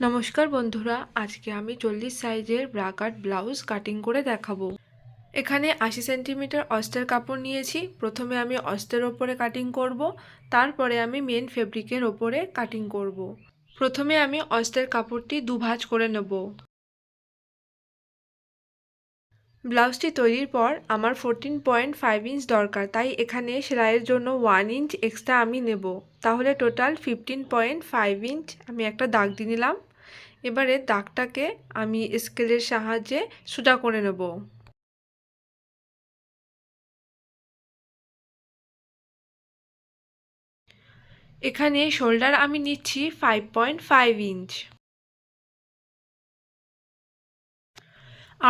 নমস্কার বন্ধুরা, আজকে আমি 40 সাইজের ব্রা কাট ব্লাউজ কাটিং করে দেখাবো। এখানে 80 সেন্টিমিটার অস্তের কাপড় নিয়েছি। প্রথমে আমি অস্তের ওপরে কাটিং করব, তারপরে আমি মেন ফেব্রিকের ওপরে কাটিং করব। প্রথমে আমি অস্তের কাপড়টি দুভাঁজ করে নেব। ব্লাউজটি তৈরির পর আমার 14.5 ইঞ্চ দরকার, তাই এখানে সেলাইয়ের জন্য 1 ইঞ্চ এক্সট্রা আমি নেব। তাহলে টোটাল 15.5 ইঞ্চ আমি একটা দাগ দিয়ে নিলাম। এবারে দাগটাকে আমি স্কেলের সাহায্যে সোজা করে নেব। এখানে শোল্ডার আমি নিচ্ছি 5.5 ইঞ্চ,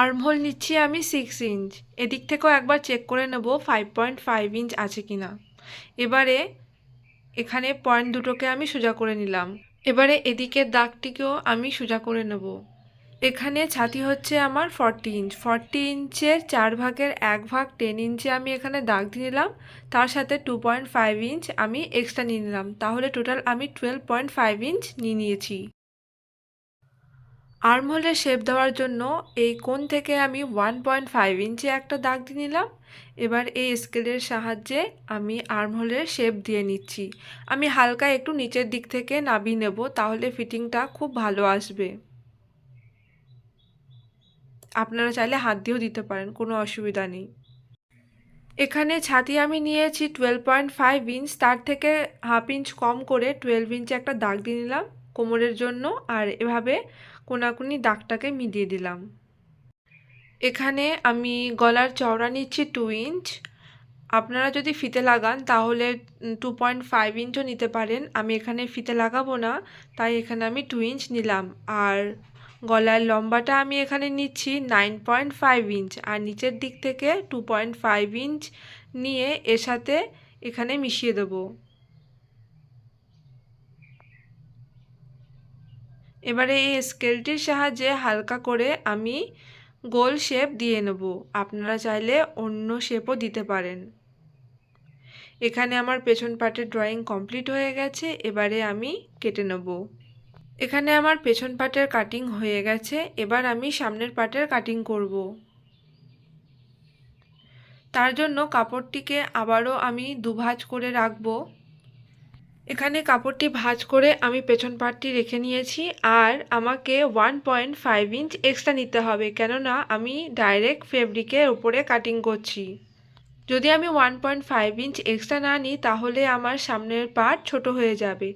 আর্মহোল নিচ্ছি আমি 6 ইঞ্চ। এদিক থেকেও একবার চেক করে নেব 5.5 ইঞ্চ আছে কিনা। এবারে এখানে পয়েন্ট দুটোকে আমি সোজা করে নিলাম। এবারে এদিকের দাগটিকেও আমি সোজা করে নেব। এখানে ছাতি হচ্ছে আমার 40 ইঞ্চ। 40 ইঞ্চের 4 ভাগের 1 ভাগ 10 ইঞ্চে আমি এখানে দাগ দিয়ে নিলাম। তার সাথে 2.5 ইঞ্চ আমি এক্সট্রা নিয়ে নিলাম। তাহলে টোটাল আমি 12.5 ইঞ্চ নিয়ে নিয়েছি। আর্মহোলের শেপ দেওয়ার জন্য এই কোণ থেকে আমি 1.5 ইঞ্চে একটা দাগ দিয়ে নিলাম। এবার এই স্কেলের সাহায্যে আমি আর্মহোলের শেপ দিয়ে নিচ্ছি। আমি হালকা একটু নিচের দিক থেকে নামিয়ে নেব, তাহলে ফিটিংটা খুব ভালো আসবে। আপনারা চাইলে হাত দিয়েও দিতে পারেন, কোনো অসুবিধা নেই। এখানে ছাতি আমি নিয়েছি 12.5 ইঞ্চ, তার থেকে হাফ ইঞ্চ কম করে 12 ইঞ্চে একটা দাগ দিয়ে নিলাম কোমরের জন্য, আর এভাবে কোনাকুনি দাগটাকে মিলিয়ে দিলাম। এখানে আমি গলার চওড়া নিচ্ছি 2 ইঞ্চ। আপনারা যদি ফিতে লাগান তাহলে 2.5 ইঞ্চও নিতে পারেন। আমি এখানে ফিতে লাগাবো না, তাই এখানে আমি 2 ইঞ্চ নিলাম। আর গলার লম্বাটা আমি এখানে নিচ্ছি 9.5 ইঞ্চ, আর নিচের দিক থেকে 2.5 ইঞ্চ নিয়ে এর সাথে এখানে মিশিয়ে দেব। এবারে এই স্কেলটির সাহায্যে হালকা করে আমি গোল শেপ দিয়ে নেব। আপনারা চাইলে অন্য শেপও দিতে পারেন। এখানে আমার পেছন পাটের ড্রয়িং কমপ্লিট হয়ে গেছে। এবারে আমি কেটে নেব। এখানে আমার পেছন পাটের কাটিং হয়ে গেছে। এবার আমি সামনের পাটের কাটিং করব। তার জন্য কাপড়টিকে আবারও আমি দুভাঁজ করে রাখব। এখানে কাপড়টি ভাঁজ করে আমি পেছন পাটটি রেখে নিয়েছি, আর আমাকে 1.5 ইঞ্চ এক্সট্রা নিতে হবে, কেননা আমি ডাইরেক্ট ফেব্রিকের উপরে কাটিং করছি। যদি আমি 1.5 ইঞ্চ এক্সট্রা না নিই তাহলে আমার সামনের পার্ট ছোট হয়ে যাবে।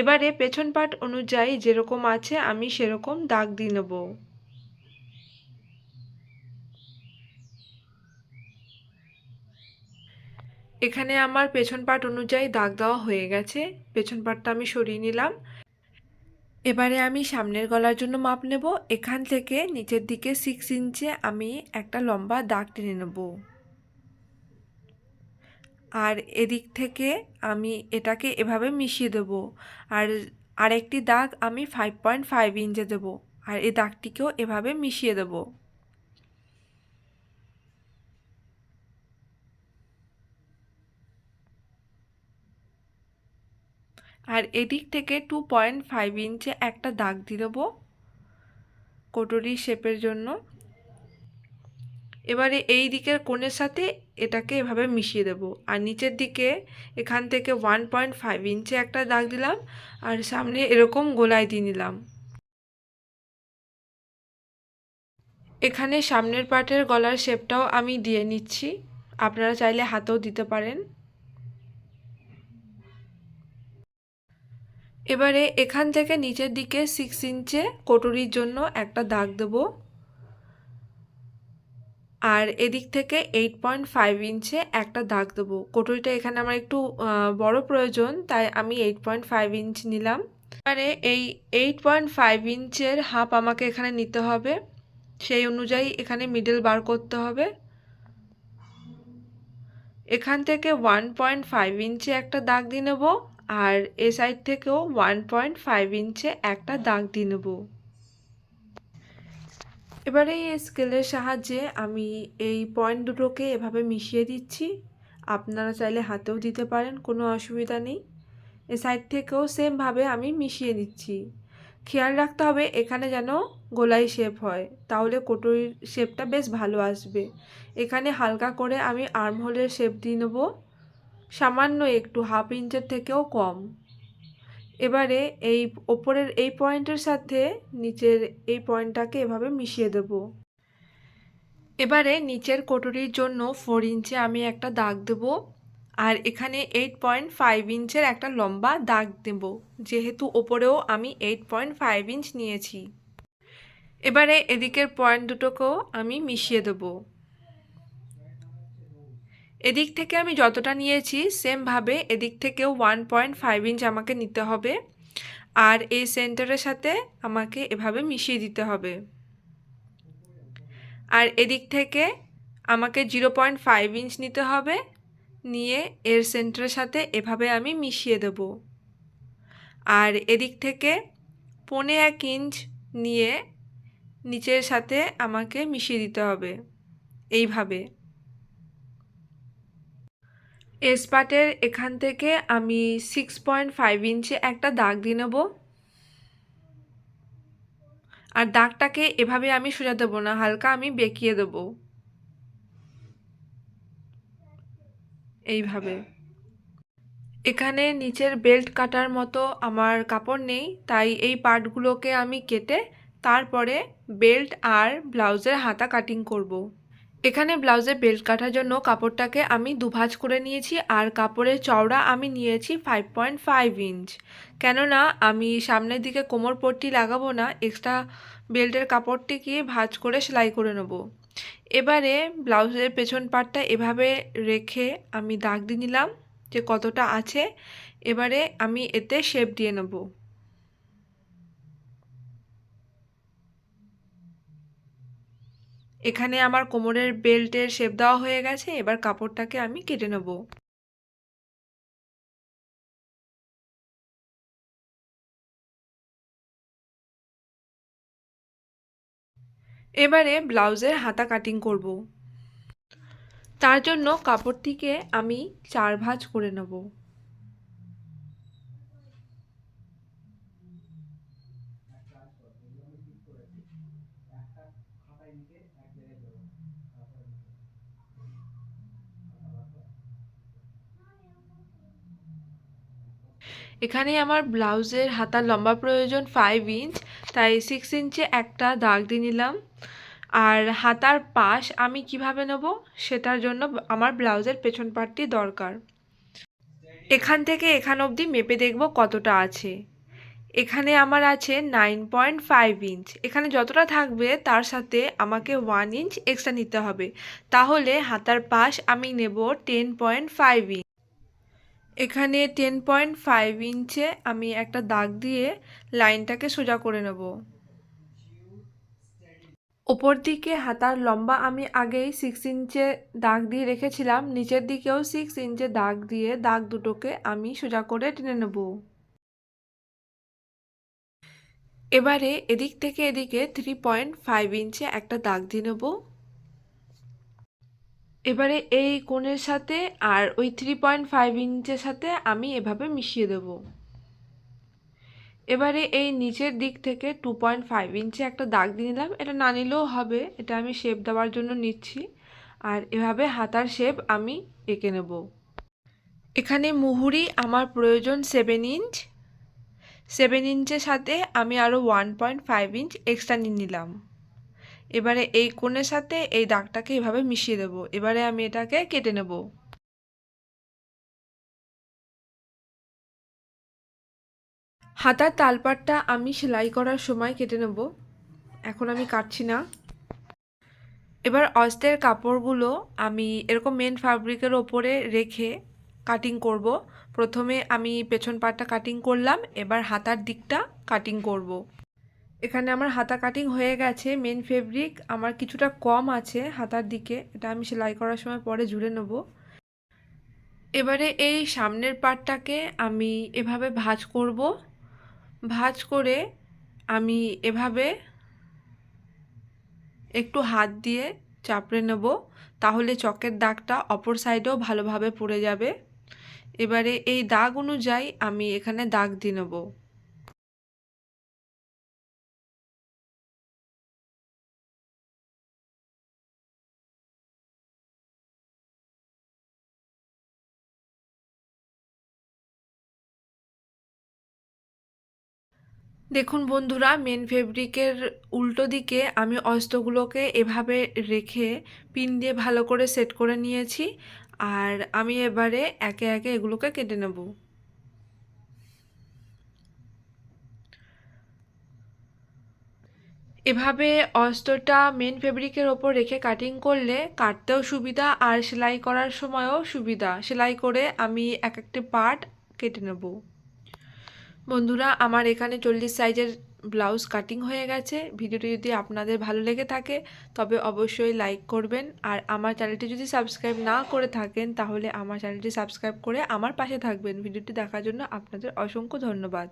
এবারে পেছন পার্ট অনুযায়ী যেরকম আছে আমি সেরকম দাগ দিয়ে নেব। এখানে আমার পেছন পার্ট অনুযায়ী দাগ দেওয়া হয়ে গেছে। পেছন পার্টটা আমি সরিয়ে নিলাম। এবারে আমি সামনের গলার জন্য মাপ নেব। এখান থেকে নিচের দিকে 6 ইঞ্চে আমি একটা লম্বা দাগ টেনে নেব, আর এদিক থেকে আমি এটাকে এভাবে মিশিয়ে দেব। আর আরেকটি দাগ আমি 5.5 ইঞ্চে দেব, আর এই দাগটিকেও এভাবে মিশিয়ে দেব। আর এদিক থেকে 2.5 ইঞ্চে একটা দাগ দিয়ে দেবো কটুরি শেপের জন্য। এবারে এই দিকের কোণের সাথে এটাকে এভাবে মিশিয়ে দেব, আর নিচের দিকে এখান থেকে 1.5 ইঞ্চে একটা দাগ দিলাম, আর সামনে এরকম গোলায় দিয়ে নিলাম। এখানে সামনের পার্টের গলার শেপটাও আমি দিয়ে নিচ্ছি। আপনারা চাইলে হাতেও দিতে পারেন। এবারে এখান থেকে নিচের দিকে 6 ইঞ্চে কটুরির জন্য একটা দাগ দেব, আর এদিক থেকে 8.5 ইঞ্চে একটা দাগ দেবো। কটুরিটা এখানে আমার একটু বড় প্রয়োজন, তাই আমি 8.5 ইঞ্চ নিলাম। এবারে এই 8.5 ইঞ্চের হাফ আমাকে এখানে নিতে হবে, সেই অনুযায়ী এখানে মিডল বার করতে হবে। এখান থেকে 1.5 ইঞ্চে একটা দাগ দিয়ে নেব, আর এ সাইড থেকেও 1.5 ইঞ্চে একটা দাগ দিয়ে নেব। এবারে এই স্কেলের সাহায্যে আমি এই পয়েন্ট দুটোকে এভাবে মিশিয়ে দিচ্ছি। আপনারা চাইলে হাতেও দিতে পারেন, কোনো অসুবিধা নেই। এ সাইড থেকেও সেমভাবে আমি মিশিয়ে দিচ্ছি। খেয়াল রাখতে হবে এখানে যেন গোলাই শেপ হয়, তাহলে কটুরির শেপটা বেশ ভালো আসবে। এখানে হালকা করে আমি আর্মহোলের শেপ দিয়ে নেব, সামান্য একটু 1/2 ইঞ্চের থেকেও কম। এবারে এই ওপরের এই পয়েন্টের সাথে নিচের এই পয়েন্টটাকে এভাবে মিশিয়ে দেব। এবারে নিচের কটুরির জন্য 4 ইঞ্চে আমি একটা দাগ দেব, আর এখানে 8.5 ইঞ্চের একটা লম্বা দাগ দেব, যেহেতু ওপরেও আমি 8.5 ইঞ্চ নিয়েছি। এবারে এদিকের পয়েন্ট দুটোকেও আমি মিশিয়ে দেব। এদিক থেকে আমি যতটা নিয়েছি সেমভাবে এদিক থেকেও 1.5 ইঞ্চ আমাকে নিতে হবে, আর এই সেন্টারের সাথে আমাকে এভাবে মিশিয়ে দিতে হবে। আর এদিক থেকে আমাকে 0.5 ইঞ্চ নিতে হবে, নিয়ে এর সেন্টারের সাথে এভাবে আমি মিশিয়ে দেব। আর এদিক থেকে 1.25 ইঞ্চ নিয়ে নিচের সাথে আমাকে মিশিয়ে দিতে হবে এইভাবে। এস পার্টের এখান থেকে আমি 6.5 ইঞ্চে একটা দাগ দিয়ে নেব, আর দাগটাকে এভাবে আমি সোজা দেবো না, হালকা আমি বেঁকিয়ে দেব এইভাবে। এখানে নিচের বেল্ট কাটার মতো আমার কাপড় নেই, তাই এই পার্টগুলোকে আমি কেটে তারপরে বেল্ট আর ব্লাউজের হাতা কাটিং করব। এখানে ব্লাউজে বেল্ট কাটার জন্য কাপড়টাকে আমি দুভাঁজ করে নিয়েছি, আর কাপড়ের চওড়া আমি নিয়েছি 5.5 ইঞ্চ, কেননা আমি সামনের দিকে কোমর পট্টি লাগাবো না, এক্সট্রা বেল্টের কাপড়টিকে ভাঁজ করে সেলাই করে নেব। এবারে ব্লাউজের পেছন পাটটা এভাবে রেখে আমি দাগ দিয়ে নিলাম যে কতটা আছে। এবারে আমি এতে শেপ দিয়ে নেব। এখানে আমার কোমরের বেল্টের শেপ দেওয়া হয়ে গেছে, এবার কাপড়টাকে আমি কেটে নেব। এবারে ব্লাউজের হাতা কাটিং করব। তার জন্য কাপড়টিকে আমি 4 ভাঁজ করে নেব। এখানে আমার ব্লাউজের হাতার লম্বা প্রয়োজন 5 ইঞ্চ, তাই 6 ইঞ্চে একটা দাগ দিয়ে নিলাম। আর হাতার পাশ আমি কিভাবে নেব সেটার জন্য আমার ব্লাউজের পেছন পাটটি দরকার। এখান থেকে এখান অবধি মেপে দেখব কতটা আছে। এখানে আমার আছে 9.5 ইঞ্চ। এখানে যতটা থাকবে তার সাথে আমাকে 1 ইঞ্চ এক্সট্রা নিতে হবে, তাহলে হাতার পাশ আমি নেব 10.5 ইঞ্চ। এখানে 10.5 ইঞ্চে আমি একটা দাগ দিয়ে লাইনটাকে সোজা করে নেব। ওপর দিকে হাতার লম্বা আমি আগেই 6 ইঞ্চে দাগ দিয়ে রেখেছিলাম, নিচের দিকেও 6 ইঞ্চে দাগ দিয়ে দাগ দুটোকে আমি সোজা করে টেনে নেব। এবারে এদিক থেকে এদিকে 3.5 ইঞ্চে একটা দাগ দিয়ে নেব। এবারে এই কোণের সাথে আর ওই 3.5 ইঞ্চের সাথে আমি এভাবে মিশিয়ে দেব। এবারে এই নিচের দিক থেকে 2.5 ইঞ্চে একটা দাগ দিয়ে নিলাম, এটা না নিলেও হবে, এটা আমি শেপ দেওয়ার জন্য নিচ্ছি। আর এভাবে হাতার শেপ আমি এঁকে নেব। এখানে মুহুরি আমার প্রয়োজন 7 ইঞ্চ। 7 ইঞ্চের সাথে আমি আরও 1.5 ইঞ্চ এক্সট্রা নিয়ে নিলাম। এবারে এই কোণের সাথে এই দাগটাকে এভাবে মিশিয়ে দেব। এবারে আমি এটাকে কেটে নেব। হাতার তালপাটটা আমি সেলাই করার সময় কেটে নেব, এখন আমি কাটছি না। এবার অস্তের কাপড়গুলো আমি এরকম মেন ফ্যাব্রিকের ওপরে রেখে কাটিং করব। প্রথমে আমি পেছন পাটটা কাটিং করলাম, এবার হাতার দিকটা কাটিং করব। এখানে আমার হাতা কাটিং হয়ে গেছে। মেন ফেব্রিক আমার কিছুটা কম আছে হাতার দিকে, এটা আমি সেলাই করার সময় পরে জুড়ে নেব। এবারে এই সামনের পাটটাকে আমি এভাবে ভাঁজ করব। ভাঁজ করে আমি এভাবে একটু হাত দিয়ে চাপড়ে নেব, তাহলে চকের দাগটা অপর সাইডেও ভালোভাবে পড়ে যাবে। এবারে এই দাগ অনুযায়ী আমি এখানে দাগ দিয়ে নেব। দেখুন বন্ধুরা, মেন ফেব্রিকের উল্টো দিকে আমি অস্ত্রগুলোকে এভাবে রেখে পিন দিয়ে ভালো করে সেট করে নিয়েছি। আর আমি এবারে একে একে এগুলোকে কেটে নেব। এভাবে অস্ত্রটা মেন ফেব্রিকের ওপর রেখে কাটিং করলে কাটতেও সুবিধা আর সেলাই করার সময়ও সুবিধা। সেলাই করে আমি এক একটা পার্ট কেটে নেব। বন্ধুরা, আমার এখানে 40 সাইজের ব্লাউজ কাটিং হয়ে গেছে। ভিডিওটি যদি আপনাদের ভালো লেগে থাকে তবে অবশ্যই লাইক করবেন। আর আমার চ্যানেলটি যদি সাবস্ক্রাইব না করে থাকেন তাহলে আমার চ্যানেলটি সাবস্ক্রাইব করে আমার পাশে থাকবেন। ভিডিওটি দেখার জন্য আপনাদের অসংখ্য ধন্যবাদ।